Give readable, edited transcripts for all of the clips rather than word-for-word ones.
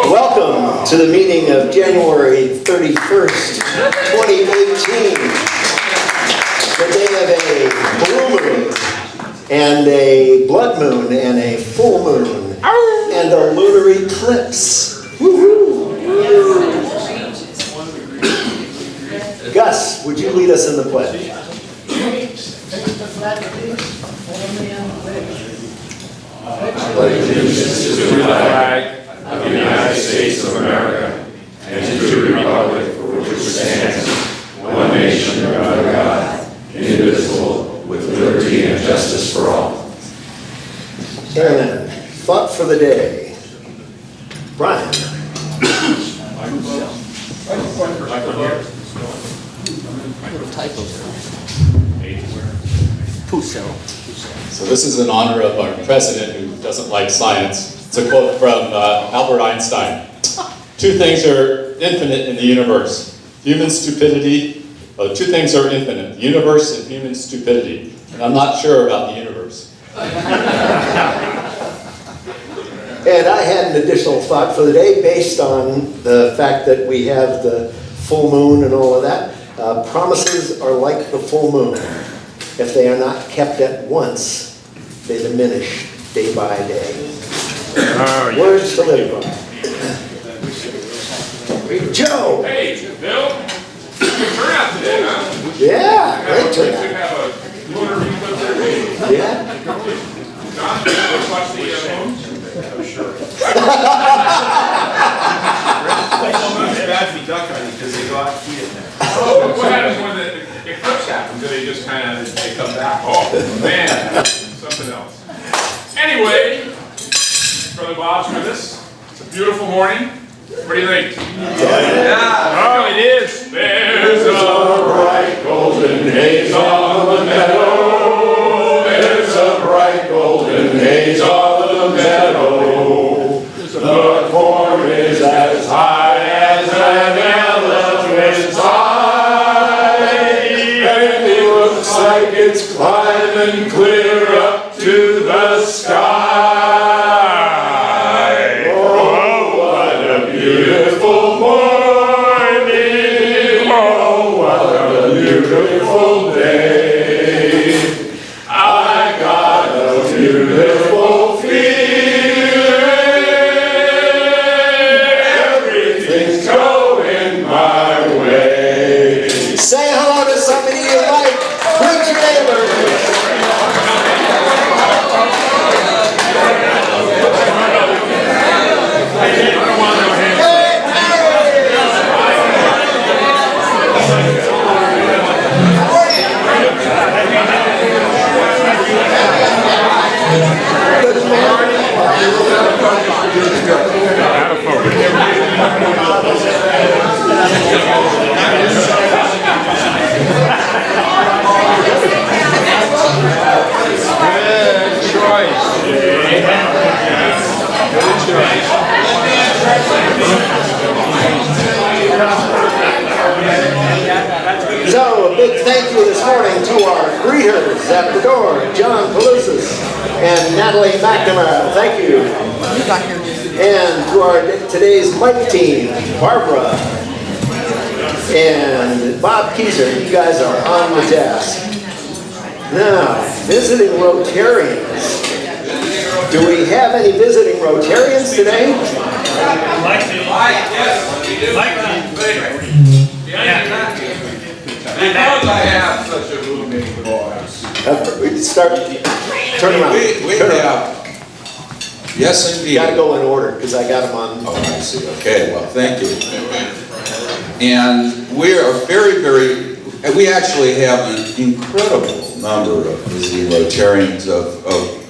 Welcome to the meeting of January 31st, 2018. The day of a blue moon, and a blood moon, and a full moon, and a lunar eclipse. Woo-hoo. Gus, would you lead us in the pledge? I pledge allegiance to the flag of the United States of America and to the republic for which it stands, one nation under God, indivisible, with liberty and justice for all. And thought for the day. Brian. So this is in honor of our president who doesn't like science. It's a quote from Albert Einstein. Two things are infinite in the universe. Human stupidity. Two things are infinite. The universe and human stupidity. And I'm not sure about the universe. And I had an additional thought for the day based on the fact that we have the full moon and all of that. Promises are like the full moon. If they are not kept at once, they diminish day by day. Oh, yeah. Words to live by. Joe! Hey, Bill. Good turnout today, huh? Yeah, great We turnout. have a lunar eclipse today. Yeah? John, let's watch the moon. I'm sure. It's bad to be duck hunting because they go out and feed it now. Oh, what happens when the eclipse happens? Do they just kind of, they come back? Oh, man, something else. Anyway, Brother Bob's with us. It's a beautiful morning. What do you think? Yeah. Oh, it is. There's a bright golden haze on the meadow. There's a bright golden haze on the meadow. The corn is as high as an elephant's high. And it looks like it's climbing clear up to the sky. Oh, what a beautiful morning. Oh, what a beautiful day. I got a beautiful feeling. Everything's going my way. Say hello to somebody you like. Greet your neighbor. So, a big thank you this morning to our greeters at the door, John Pelusis and Natalie McNamara. Thank you. And to our today's mic team, Barbara and Bob Keyser. You guys are on the task. Now, visiting Rotarians. Do we have any visiting Rotarians today? Because I have such a booming voice. We can start, turn around. We Turn around. have, yes indeed. You gotta go in order, because I got them on. Oh, I see, okay, well, thank you. And we are we actually have an incredible number of visiting Rotarians of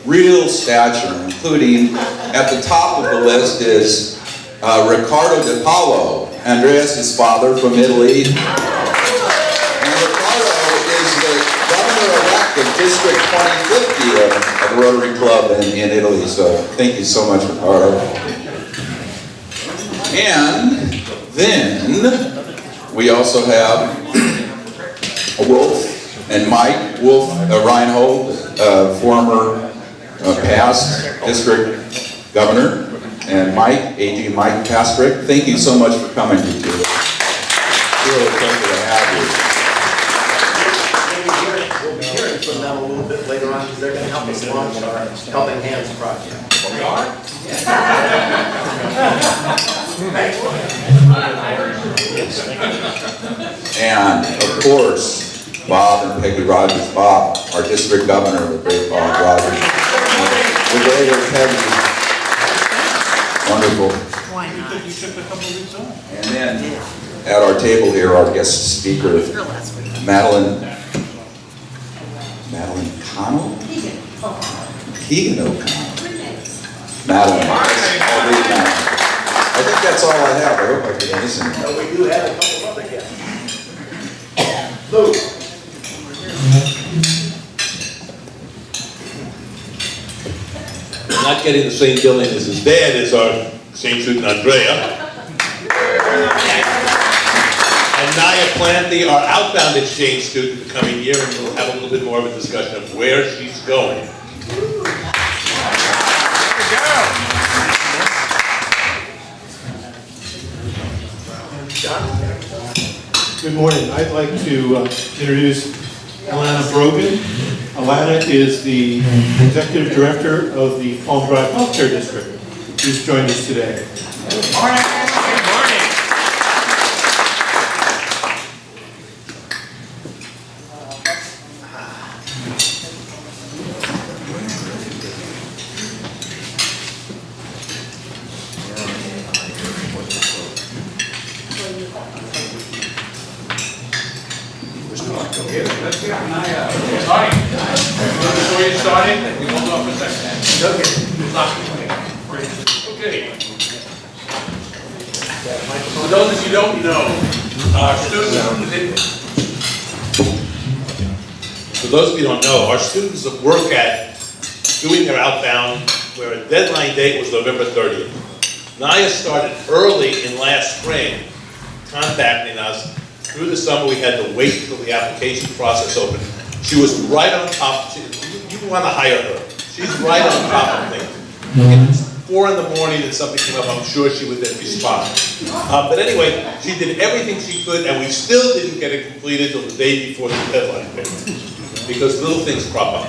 real stature, including, at the top of the list is Riccardo De Paolo, Andreas' father from Italy. The District 2050 of the Rotary Club in Italy, so thank you so much, Ricardo. And then we also have Wolf and Mike. Wolf Reinhold, former past district governor, and Mike, AG Mike Pastrick. Thank you so much for coming to do this. Really a pleasure to have you. We'll be hearing from them a little bit later on because they're going to help us launch our Helping Hands project. We are? And of course, Bob and Peggy Rogers. Bob, our district governor, the great Bob Rogers. The greater Peggy. Wonderful. Why not? And then at our table here, our guest speaker, Madeline Connell? Keegan O'Connell. Madeline. I'll read Madeline. I think that's all I have. I hope I didn't miss anything. So we do have a couple other guests. Lou. Not getting the same billing is as bad as our St. Jude and Andrea. And Naya Planty, our outbound exchange student the coming year, and we'll have a little bit more of a discussion of where she's going. Good morning. I'd like to introduce Alana Brogan. Alana is the Executive Director of the Palm Drive Healthcare District, who's joined us today. Good morning. Starting. Before you starting, we hold off for a second. Okay. For those of you who don't know, our students, For those of you who don't know, our students that work at doing their outbound, where a deadline date was November 30th. Naya started early in last spring, contacting us. Through the summer, we had to wait until the application process opened. She was right on top. You want to hire her. She's right on top of things. If it's 4 in the morning and something came up, I'm sure she would then respond. But anyway, she did everything she could, and we still didn't get it completed until the day before the deadline date, because little things crop up.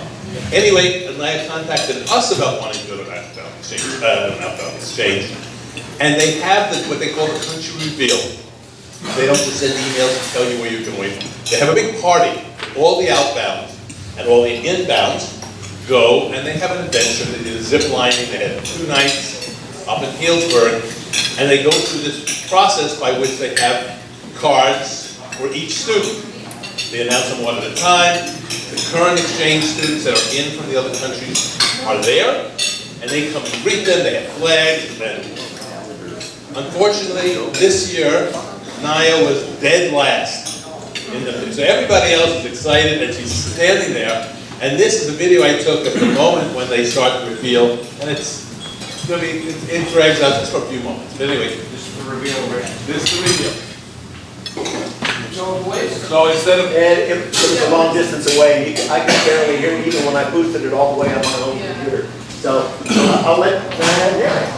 Anyway, Naya contacted us about wanting to go to an outbound exchange, and they have what they call the country reveal. They don't just send emails to tell you where you're going. They have a big party. All the outbounds and all the inbounds go, and they have an adventure. They did zip lining. They had 2 nights up in Healdsburg, and they go through this process by which they have cards for each student. They announce them one at a time. The current exchange students that are in from the other countries are there, and they come and greet them. They have flags, and unfortunately, this year, Naya was dead last. So everybody else is excited, and she's standing there. And this is a video I took at the moment when they start to reveal, and it's going to be, it drags out just for a few moments. But anyway, this is the reveal, Rick. This is the reveal. So instead of... And it was a long distance away. I could barely hear it even when I boosted it all the way on my own computer. So I'll let Diane hear it.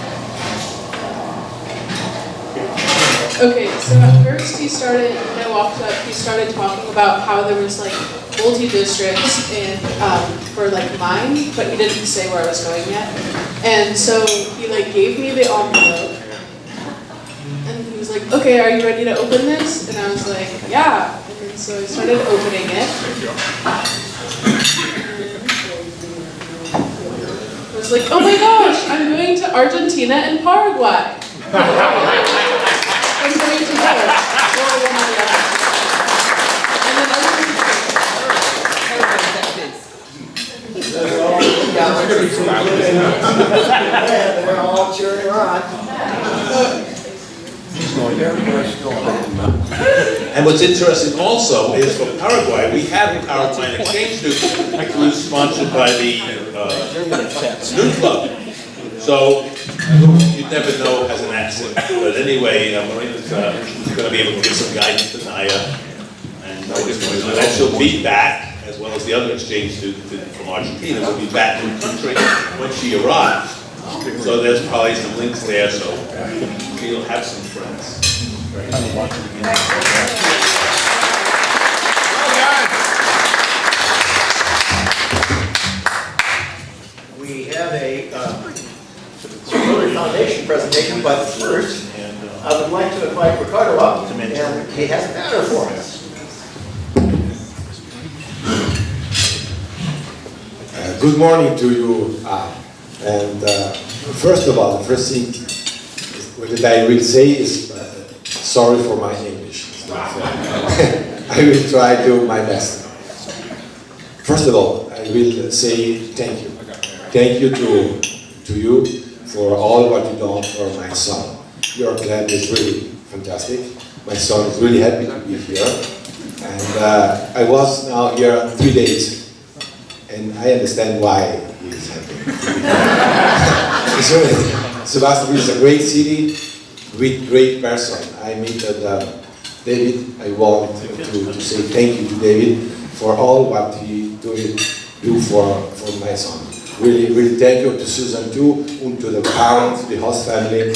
Okay, so at first he started, when I walked up, he started talking about how there was like multi-districts and for like mine, but he didn't say where I was going yet. And so he like gave me the envelope, and he was like, "Okay, are you ready to open this?" And I was like, "Yeah." And then so I started opening it. I was like, "Oh my gosh, I'm going to Argentina and Paraguay." I'm going to go. And then They're all cheering on. And what's interesting also is for Paraguay, we have a Paraguayan exchange student who's sponsored by the Snoot Club. So, you'd never know has an accent. But anyway, Marina's gonna be able to give some guidance to Naya. And I just want to know that she'll be back, as well as the other exchange student from Argentina, will be back in the country when she arrives. So there's probably some links there, so she'll have some friends. We have a Rotary Foundation presentation, but first, I would like to invite Ricardo up, and he has a banner for us. Good morning to you. First of all, the first thing that I will say is sorry for my English. I will try to do my best. First of all, I will say thank you. Thank you to you for all what you done for my son. Your club is really fantastic. My son is really happy to be here. And I was now here 3 days. And I understand why he is happy. Sebastopol is a great city, with great person. I meet David. I want to say thank you to David for all what he do for my son. Really, really thank you to Susan too, and to the parents, the host family.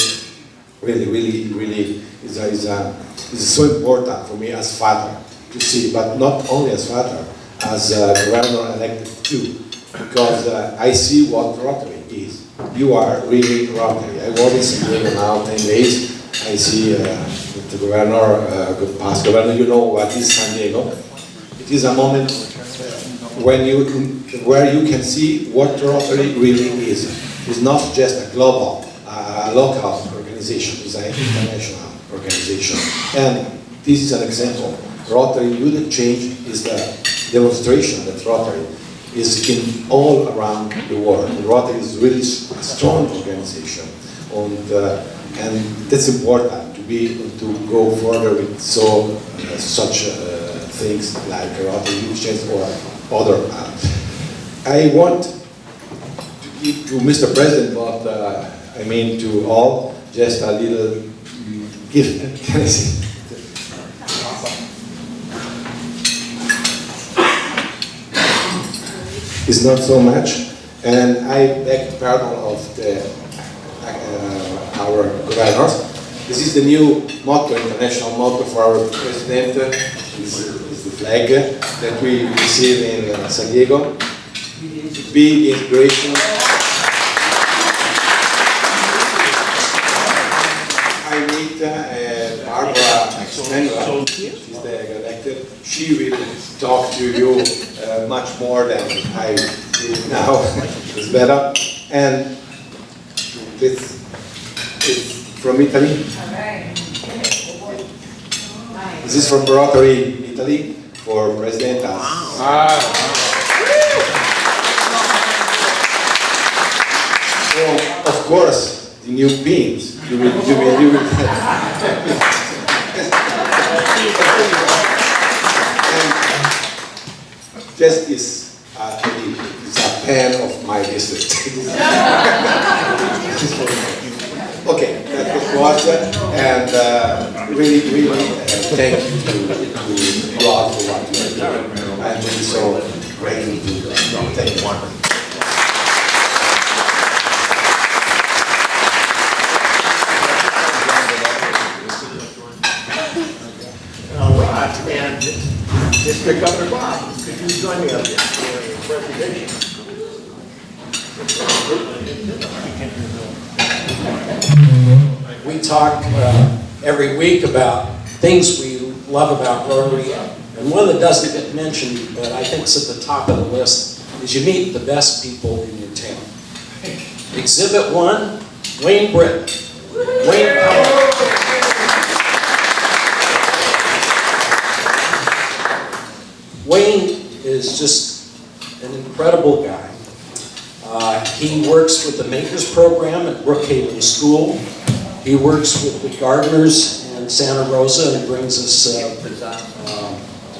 Really is so important for me as father to see, but not only as father, as governor elected too, because I see what Rotary is. You are really Rotary. I was in San Diego now 10 days. I see the governor, past governor, you know what is San Diego. It is a moment where you can see what Rotary really is. It's not just a global, local organization, it's an international organization. And this is an example. Rotary Youth Change is the demonstration that Rotary is in all around the world. Rotary is really a strong organization, and that's important to go further with such things like Rotary Youth Change or other. I want to give to Mr. President, but I mean to all, just a little gift. Can I say? It's not so much, and I beg pardon of our governors. This is the new motto, international motto for our president. Is the flag that we receive in San Diego. Be inspiration. I meet Barbara Manuel. She's the elected. She will talk to you much more than I did now. It's better. And it's from Italy. This is from Rotary Italy for President. So, of course, the new pins. You will Just is a pen of my district. Okay, that was and really thank you to you all for what you are doing. I'm really so grateful to you. Thank you. All right, and District Governor Bob, could you join me up here for a presentation? We talk every week about things we love about Rotary, and one that doesn't get mentioned, but I think is at the top of the list, is you meet the best people in your town. Exhibit 1, Wayne Britton. Wayne is just an incredible guy. He works with the Makers Program at Brookhaven School. He works with the gardeners in Santa Rosa and brings us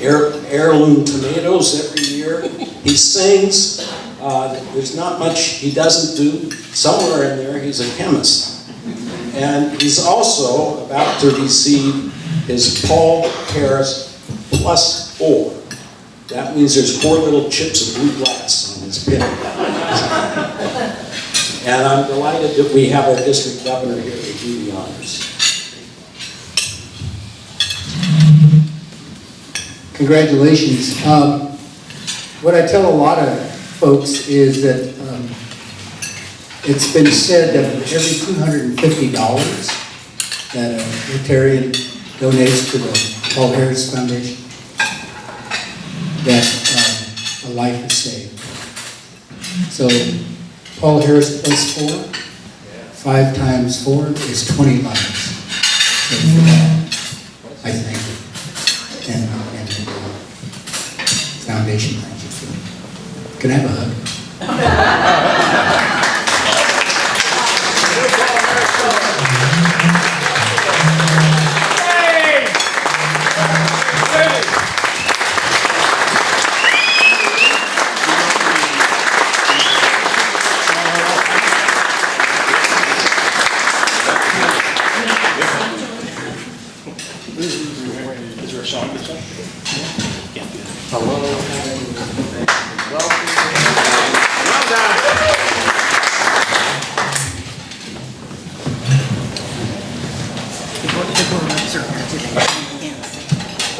heirloom tomatoes every year. He sings. There's not much he doesn't do. Somewhere in there, he's a chemist. And he's also about to receive his Paul Harris +4. That means there's 4 little chips of blue glass on his pin. And I'm delighted that we have our district governor here to do the honors. Congratulations. What I tell a lot of folks is that it's been said that every $250 that a Rotarian donates to the Paul Harris Foundation, that a life is saved. So Paul Harris +4, 5 times 4 is 20 lives. So for that, I thank you. And foundation, thank you for it. Can I have a hug? Is there a song or something?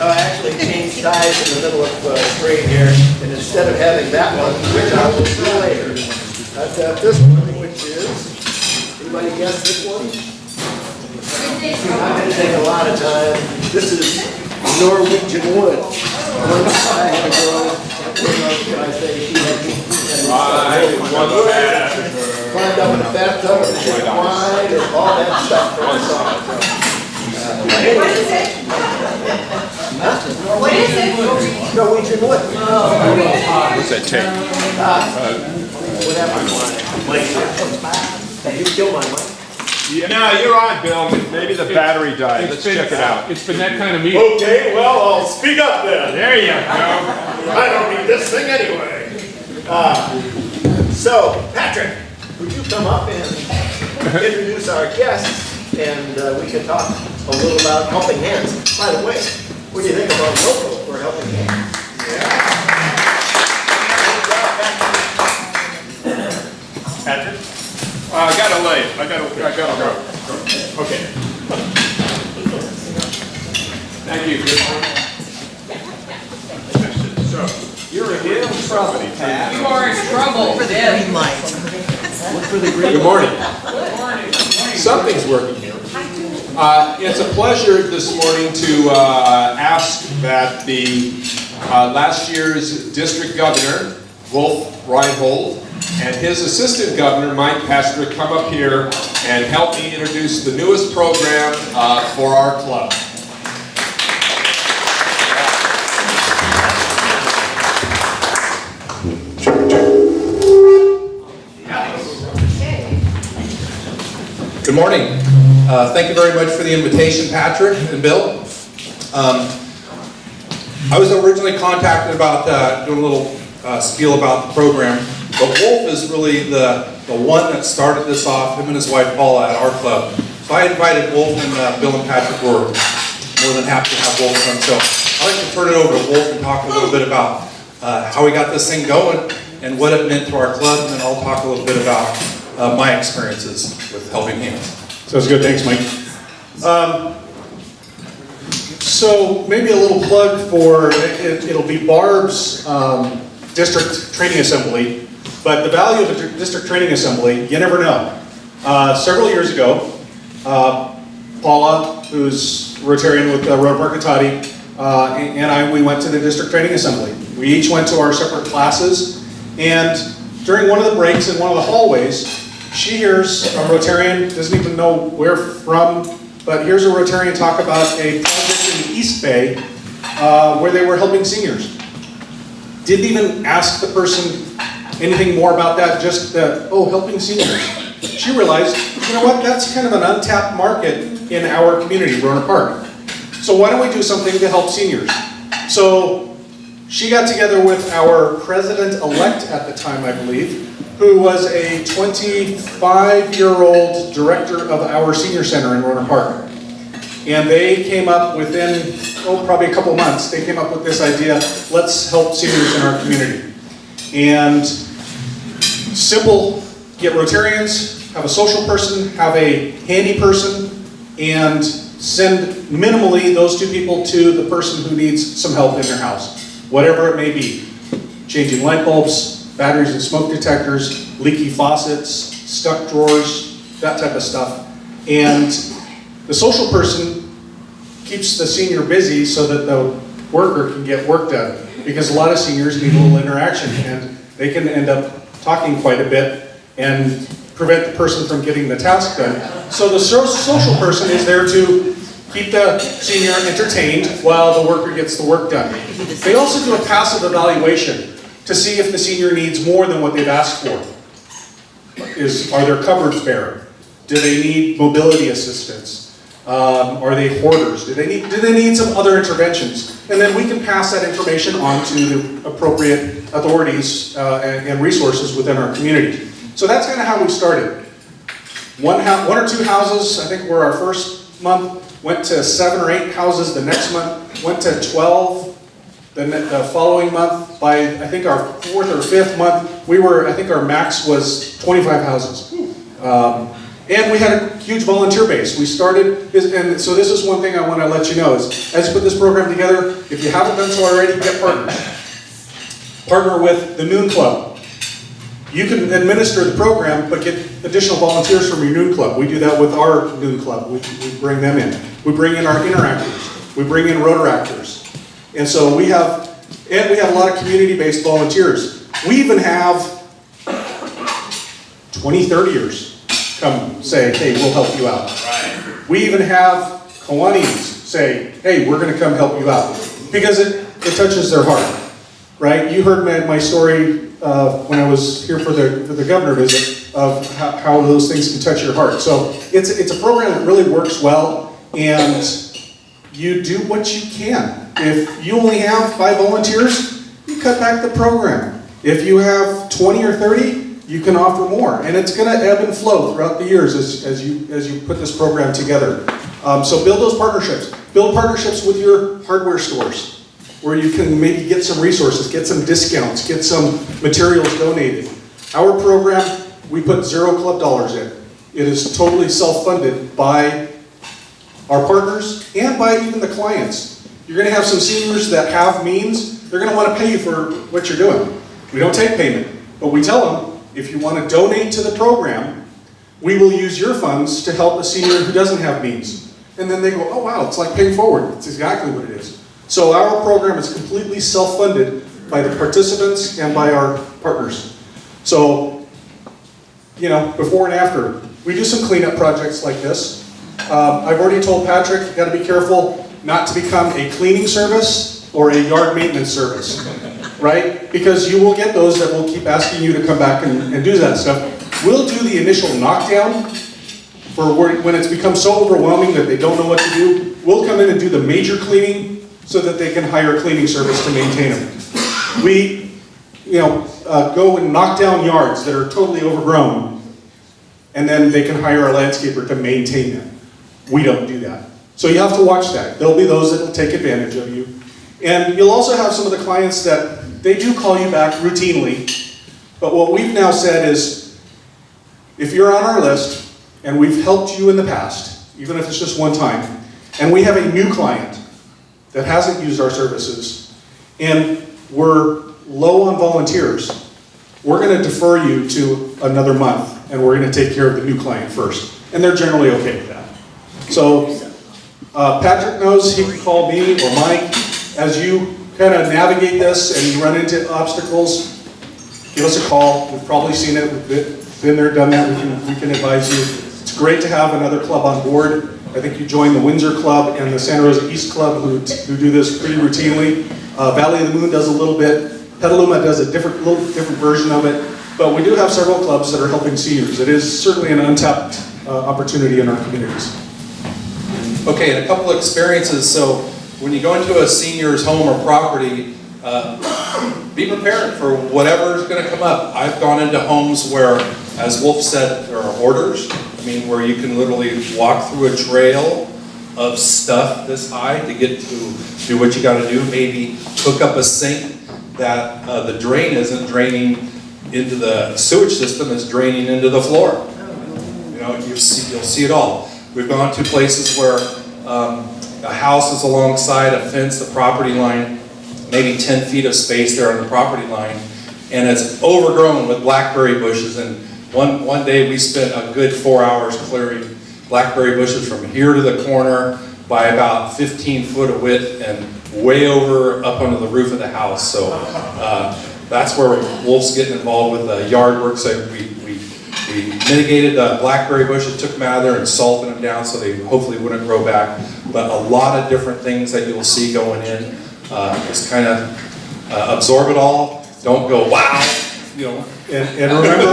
So I actually changed ties in the middle of screen here, and instead of having that one, which I will see later, I've got this one, which is, anybody guess this one? Not gonna take a lot of time. This is Norwegian wood. Once I had a girl, I say she had climbed up in the bathtub and drank wine and all that stuff for us. What is it? What is it? Norwegian wood. What's that tape? What happened? You killed my mic. No, you're on, Bill. Maybe the battery died. Let's check it out. It's been that kind of meeting. Okay, well, I'll speak up then. There you go. I don't need this thing anyway. So, Patrick, would you come up and introduce our guests, and we can talk a little about Helping Hands. By the way, what do you think about logo for Helping Hands? Patrick? I gotta lay. I gotta go. Okay. Thank you. So, you're in real trouble, Pat. You are in trouble. For the green light. Good morning. Something's working here. It's a pleasure this morning to ask that the last year's district governor, Wolf Reinhold, and his assistant governor, Mike Pastrick, come up here and help me introduce the newest program for our club. Good morning. Thank you very much for the invitation, Patrick and Bill. I was originally contacted about doing a little spiel about the program, but Wolf is really the one that started this off, him and his wife Paula at our club. So I invited Wolf, and Bill and Patrick were more than happy to have Wolf come. So I'd like to turn it over to Wolf and talk a little bit about how we got this thing going and what it meant to our club, and then I'll talk a little bit about my experiences with Helping Hands. Sounds good, thanks, Mike. So maybe a little plug for, it'll be Barb's district training assembly, but the value of a district training assembly, you never know. Several years ago, Paula, who's Rotarian with Road Marketati, and we went to the district training assembly. We each went to our separate classes, and during one of the breaks in one of the hallways, she hears a Rotarian, doesn't even know where from, but here's a Rotarian talk about a project in the East Bay where they were helping seniors. Didn't even ask the person anything more about that, just helping seniors. She realized, you know what, that's kind of an untapped market in our community, Rohnert Park. So why don't we do something to help seniors? So she got together with our president-elect at the time, I believe, who was a 25-year-old director of our senior center in Rohnert Park. And they came up within, probably a couple months, they came up with this idea, let's help seniors in our community. And simple, get Rotarians, have a social person, have a handy person, and send minimally those two people to the person who needs some help in their house, whatever it may be. Changing light bulbs, batteries and smoke detectors, leaky faucets, stuck drawers, that type of stuff. And the social person keeps the senior busy so that the worker can get work done. Because a lot of seniors need a little interaction, and they can end up talking quite a bit and prevent the person from getting the task done. So the social person is there to keep the senior entertained while the worker gets the work done. They also do a passive evaluation to see if the senior needs more than what they've asked for. Are their cupboards bare? Do they need mobility assistance? Are they hoarders? Do they need some other interventions? And then we can pass that information on to the appropriate authorities and resources within our community. So that's kind of how we started. One or two houses, I think, were our first month. Went to 7 or 8 houses the next month. Went to 12 the following month. By I think our 4th or 5th month, I think our max was 25 houses. And we had a huge volunteer base. We started, and so this is one thing I want to let you know is, as you put this program together, if you haven't done so already, get partners. Partner with the Noon Club. You can administer the program, but get additional volunteers from your Noon Club. We do that with our Noon Club. We bring them in. We bring in our interactors. We bring in Rotaractors. And so we have a lot of community-based volunteers. We even have 20, 30-years come say, hey, we'll help you out. Right. We even have Kiwanis say, hey, we're going to come help you out. Because it touches their heart, right? You heard my story when I was here for the governor visit of how those things can touch your heart. So it's a program that really works well, and you do what you can. If you only have 5 volunteers, you cut back the program. If you have 20 or 30, you can offer more, and it's going to ebb and flow throughout the years as you put this program together. So build those partnerships. Build partnerships with your hardware stores, where you can maybe get some resources, get some discounts, get some materials donated. Our program, we put 0 club dollars in. It is totally self-funded by our partners and by even the clients. You're going to have some seniors that have means. They're going to want to pay you for what you're doing. We don't take payment, but we tell them, if you want to donate to the program, we will use your funds to help a senior who doesn't have means. And then they go, oh wow, it's like paying forward. It's exactly what it is. So our program is completely self-funded by the participants and by our partners. So, before and after, we do some cleanup projects like this. I've already told Patrick, you gotta be careful not to become a cleaning service or a yard maintenance service. Right? Because you will get those that will keep asking you to come back and do that stuff. We'll do the initial knockdown for when it's become so overwhelming that they don't know what to do. We'll come in and do the major cleaning so that they can hire a cleaning service to maintain them. We, go and knock down yards that are totally overgrown, and then they can hire a landscaper to maintain them. We don't do that. So you have to watch that. There'll be those that will take advantage of you. And you'll also have some of the clients that they do call you back routinely, but what we've now said is, if you're on our list, and we've helped you in the past, even if it's just one time, and we have a new client that hasn't used our services, and we're low on volunteers, we're going to defer you to another month, and we're going to take care of the new client first. And they're generally okay with that. So Patrick knows he can call me or Mike as you kind of navigate this and you run into obstacles. Give us a call. We've probably seen it. We've been there, done that. We can advise you. It's great to have another club on board. I think you joined the Windsor Club and the Santa Rosa East Club who do this pretty routinely. Valley of the Moon does a little bit. Petaluma does a little different version of it. But we do have several clubs that are helping seniors. It is certainly an untapped opportunity in our communities. Okay, and a couple of experiences. So when you go into a senior's home or property, be prepared for whatever's going to come up. I've gone into homes where, as Wolf said, there are hoarders. I mean, where you can literally walk through a trail of stuff this high to get to do what you got to do. Maybe hook up a sink that the drain isn't draining into the sewage system, it's draining into the floor. You know, you'll see it all. We've gone to places where a house is alongside a fence, the property line, maybe 10 feet of space there on the property line, and it's overgrown with blackberry bushes. And one day we spent a good 4 hours clearing blackberry bushes from here to the corner by about 15 foot of width and way over up onto the roof of the house. So that's where Wolf's getting involved with the yard work. So we mitigated the blackberry bushes, took them out of there and salted them down so they hopefully wouldn't grow back. But a lot of different things that you'll see going in. Just kind of absorb it all. Don't go, wow, you know. And remember,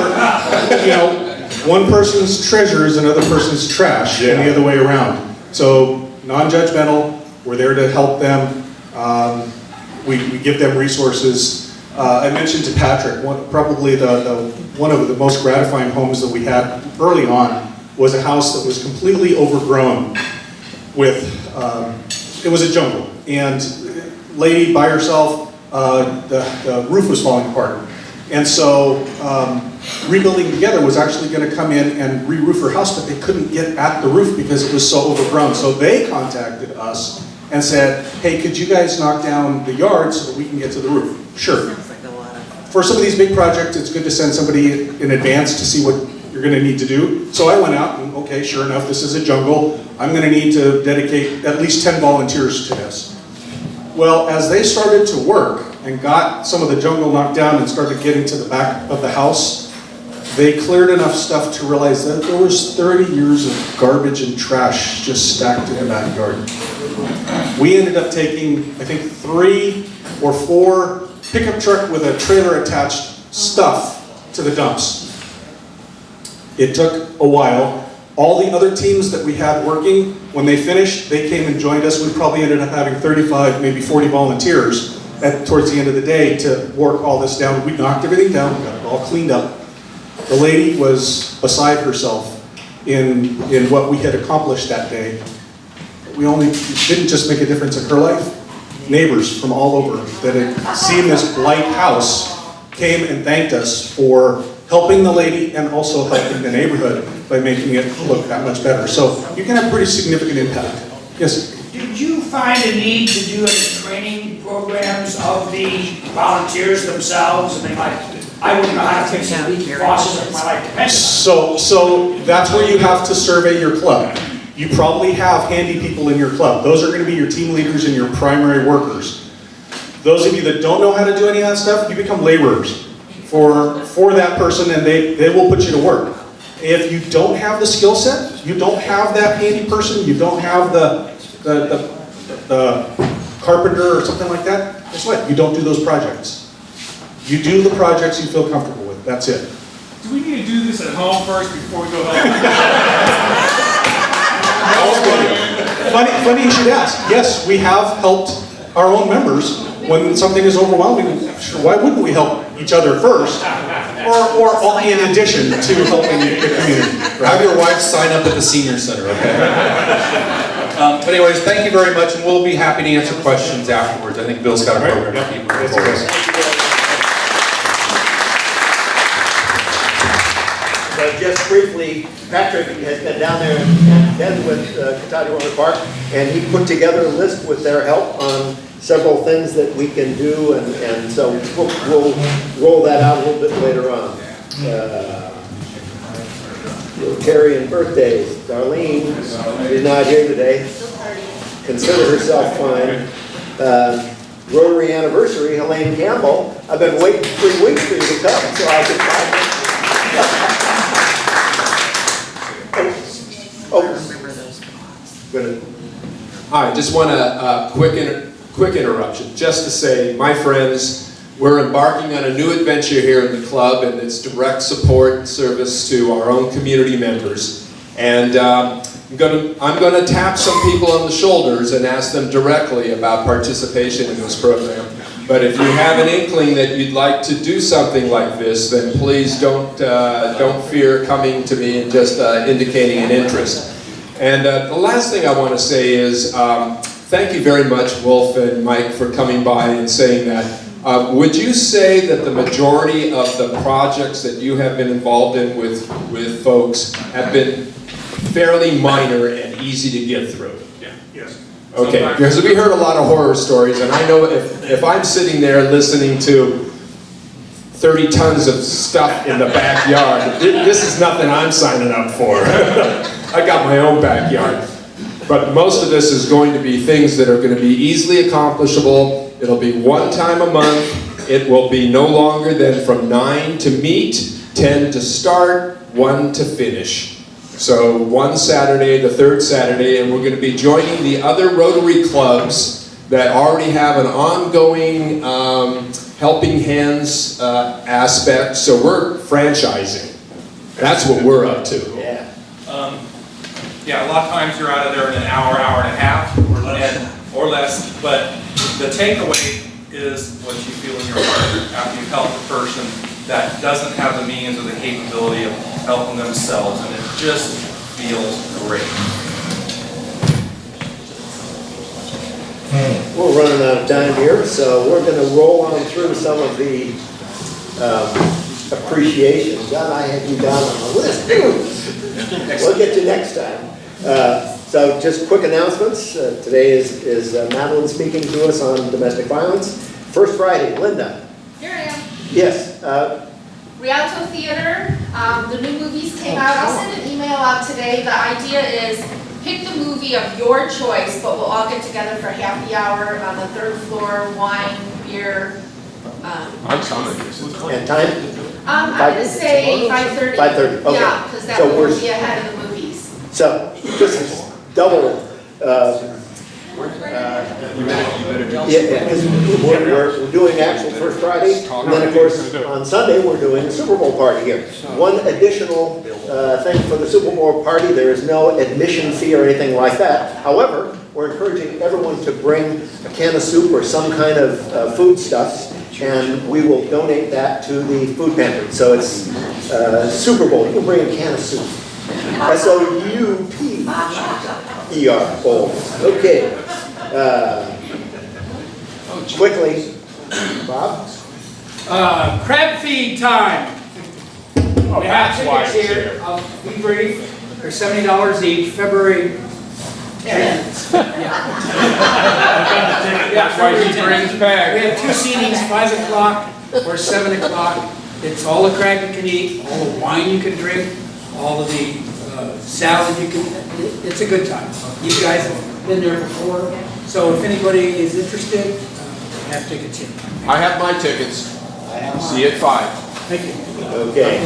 you know, one person's treasure is another person's trash, and the other way around. So non-judgmental, we're there to help them. We give them resources. I mentioned to Patrick, probably one of the most gratifying homes that we had early on was a house that was completely overgrown with, it was a jungle. And lady by herself, the roof was falling apart. And so Rebuilding Together was actually going to come in and re-roof her house, but they couldn't get at the roof because it was so overgrown. So they contacted us and said, hey, could you guys knock down the yard so that we can get to the roof? Sure. For some of these big projects, it's good to send somebody in advance to see what you're going to need to do. So I went out and, okay, sure enough, this is a jungle. I'm going to need to dedicate at least 10 volunteers to this. Well, as they started to work and got some of the jungle knocked down and started getting to the back of the house, they cleared enough stuff to realize that there was 30 years of garbage and trash just stacked in the backyard. We ended up taking, I think, 3 or 4 pickup truck with a trailer attached stuff to the dumps. It took a while. All the other teams that we had working, when they finished, they came and joined us. We probably ended up having 35, maybe 40 volunteers towards the end of the day to work all this down. We knocked everything down, we got it all cleaned up. The lady was beside herself in what we had accomplished that day. We didn't just make a difference in her life. Neighbors from all over that had seen this blight house came and thanked us for helping the lady and also helping the neighborhood by making it look that much better. So you can have pretty significant impact. Yes? Did you find a need to do any training programs of the volunteers themselves? I mean, like, I wouldn't know how to fix a leaky faucet if my life depended on it. So that's where you have to survey your club. You probably have handy people in your club. Those are going to be your team leaders and your primary workers. Those of you that don't know how to do any of that stuff, you become laborers for that person, and they will put you to work. If you don't have the skill set, you don't have that handy person, you don't have the carpenter or something like that, guess what? You don't do those projects. You do the projects you feel comfortable with. That's it. Do we need to do this at home first before we go home? Funny you should ask. Yes, we have helped our own members when something is overwhelming. Sure, why wouldn't we help each other first? Or in addition to helping the community. Have your wife sign up at the senior center, okay? But anyways, thank you very much, and we'll be happy to answer questions afterwards. I think Bill's got a program to keep moving forward. Just briefly, Patrick has been down there and been with Catawba Park, and he put together a list with their help on several things that we can do, and so we'll roll that out a little bit later on. Rotarian birthdays. Darlene is not here today. Consider herself fine. Rotary anniversary, Helene Campbell. I've been waiting 3 weeks for you to come, so I could find it. Hi, just want a quick interruption, just to say, my friends, we're embarking on a new adventure here in the club, and it's direct support and service to our own community members. And I'm going to tap some people on the shoulders and ask them directly about participation in this program. But if you have an inkling that you'd like to do something like this, then please don't fear coming to me and just indicating an interest. And the last thing I want to say is thank you very much, Wolf and Mike, for coming by and saying that. Would you say that the majority of the projects that you have been involved in with folks have been fairly minor and easy to get through? Yeah, yes. Okay, because we heard a lot of horror stories, and I know if I'm sitting there listening to 30 tons of stuff in the backyard, this is nothing I'm signing up for. I got my own backyard. But most of this is going to be things that are going to be easily accomplishable. It'll be one time a month. It will be no longer than from 9 to meet, 10 to start, 1 to finish. So one Saturday, the third Saturday, and we're going to be joining the other Rotary clubs that already have an ongoing helping hands aspect. So we're franchising. That's what we're up to. Yeah. Yeah, a lot of times you're out of there in an hour, hour and a half, or less, but the takeaway is what you feel in your heart after you've helped a person that doesn't have the means or the capability of helping themselves, and it just feels great. We're running out of time here, so we're going to roll on through some of the appreciation. John, I had you down on the list. We'll get you next time. So just quick announcements. Today is Madeline speaking to us on domestic violence. First Friday, Linda. Here I am. Yes. Rialto Theater, the new movies came out. I'll send an email out today. The idea is pick the movie of your choice, but we'll all get together for happy hour on the third floor, wine, beer. I'm coming. And time? I'm going to say 5:30. 5:30, okay. Yeah, because that So will we're- be ahead of the movies. So just double. Yeah, because we're doing actual First Friday, and then of course on Sunday we're doing a Super Bowl party here. One additional thing for the Super Bowl party: there is no admission fee or anything like that. However, we're encouraging everyone to bring a can of soup or some kind of foodstuffs, and we will donate that to the food pantry. So it's Super Bowl. You can bring a can of soup. S-O-U-P-E-R, bowl. Okay. Quickly, Bob? Crab feed time. Oh, We have that's why tickets it's here. here. I'll be brief. They're $70 each, February 10th. That's why he brings back. We have two seatings, 5 o'clock or 7 o'clock. It's all the crab you can eat, all the wine you can drink, all of the salad you can, it's a good time. You guys have been there before, so if anybody is interested, have tickets here. I have my tickets. See you at 5. Thank you. Okay.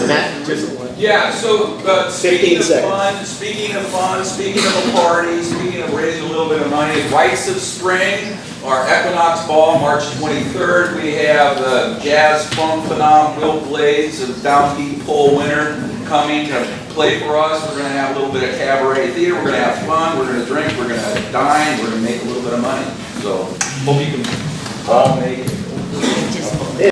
Matt, just Yeah, so 15 seconds. speaking of a party, speaking of raising a little bit of money, Rites of Spring, our Equinox Ball, March 23rd. We have the Jazz Funk Phenom Will Blades, a downbeat pole winner, coming to play for us. We're going to have a little bit of cabaret theater. We're going to have fun. We're going to drink. We're going to dine. We're going to make a little bit of money. So hope you can all make it.